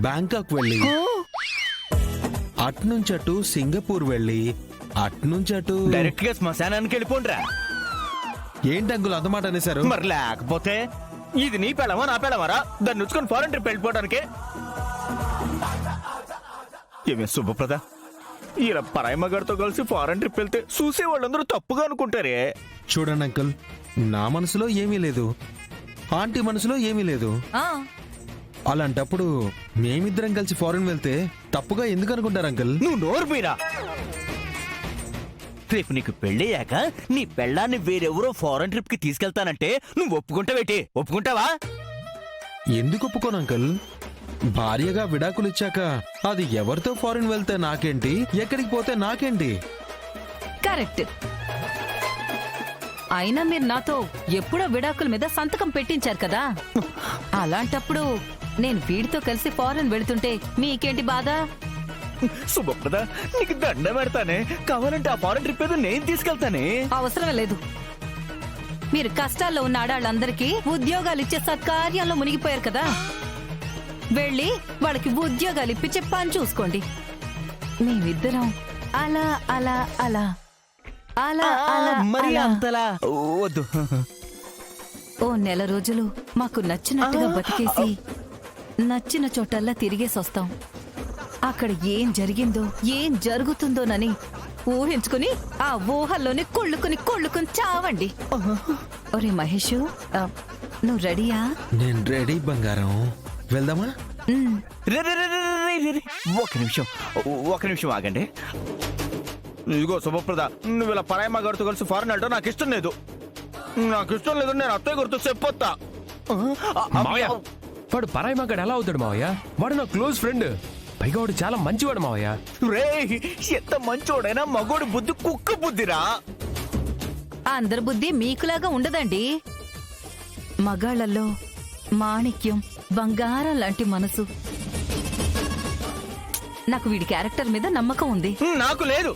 Bangkok వెళ్ళి అట్నుంచటు Singapore వెళ్ళి అట్నుంచటు direct గా శ్మశానానికి వెళ్ళిపోండ్రా. ఏంటి అంకుల్ అంతమాట అనేసారు? మరి లేకపోతే ఇది నీ పెళ్ళమా నా పెళ్ళమారా? దాన్ని నుంచుకొని ఫారెన్ ట్రిప్ వెళ్ళిపోవడానికి ఏమే శుభప్రద, ఇలా పరాయి మగాడితో కలిసి ఫారెన్ ట్రిప్ వెళ్తే చూసే వాళ్ళందరూ తప్పుగా అనుకుంటారే. చూడండి అంకుల్, నా మనసులో ఏమీ లేదు, ఆంటీ మనసులో ఏమీ లేదు. అలాంటప్పుడు మేమిద్దరం కలిసి ఫారెన్ వెళ్తే తప్పుగా ఎందుకు అనుకుంటారు అంకుల్? నువ్వు నోరు పోయిరా. రేపు నీకు పెళ్ళయ్యాక నీ పెళ్ళాన్ని వేరెవరో ఫారెన్ ట్రిప్ కి తీసుకెళ్తానంటే నువ్వు ఒప్పుకుంటావేటి? ఒప్పుకుంటావా? ఎందుకు ఒప్పుకోను అంకుల్? భార్యగా విడాకులు ఇచ్చాక అది ఎవరితో ఫారెన్ వెళ్తే నాకేంటి, ఎక్కడికి పోతే నాకేంటి? కరెక్ట్. అయినా మీరు నాతో ఎప్పుడో విడాకుల మీద సంతకం పెట్టించారు కదా, అలాంటప్పుడు నేను వీడితో కలిసి ఫారెన్ వెళ్తుంటే మీకేంటి బాధ? శుభప్రద, నీకు దండ పెడతానే. కావాలంటే ఆ ఫారెన్ ట్రిప్ ఏదో నేను తీసుకెళ్తానే. అవసరం లేదు. మీరు కష్టాల్లో ఉన్న ఆడాళ్ళందరికీ ఉద్యోగాలు ఇచ్చే సత్కార్యంలో మునిగిపోయారు కదా, వెళ్ళి వాళ్ళకి ఉద్యోగాలు ఇప్పించే పని చూసుకోండి. మేమిద్దరం అలా అలా అలా అలా అలా మరి అంతలా వద్దు. ఓ నెల రోజులు మాకు నచ్చినట్టుగా బతికేసి నచ్చిన చోటల్లా తిరిగేసొస్తాం. అక్కడ ఏం జరిగిందో ఏం జరుగుతుందోనని ఊహించుకుని ఆ ఊహల్లోనే కొళ్ళుకుని చావండి. ఒరే మహేష్, నువ్వు రెడీయా? నేను రెడీ బంగారం, వెళ్దామా? ఒక నిమిషం ఆగండి. ఇదిగో శుభప్రద, నువ్వు ఇలా పరాయి మగాడితో కలిసి ఫారెన్ వెళ్ళడం నాకు ఇష్టం లేదు. నేను అత్తయ్య గుర్తు చెప్పొత్తా. వాడు పరాయి మగాడు ఎలా అవుతాడు మావయ్య? వాడు నా క్లోజ్ ఫ్రెండ్, పైగా వాడు చాలా మంచివాడు మావయ్య. రే, ఎంత మంచోడైనా మగోడి బుద్ధి కుక్క బుద్ధిరా. అందరి బుద్ధి మీకులాగా ఉండదండి. మగాళ్లలో మాణిక్యం, బంగారం లాంటి మనసు. నాకు వీడి క్యారెక్టర్ మీద నమ్మకం ఉంది. నాకు లేదు.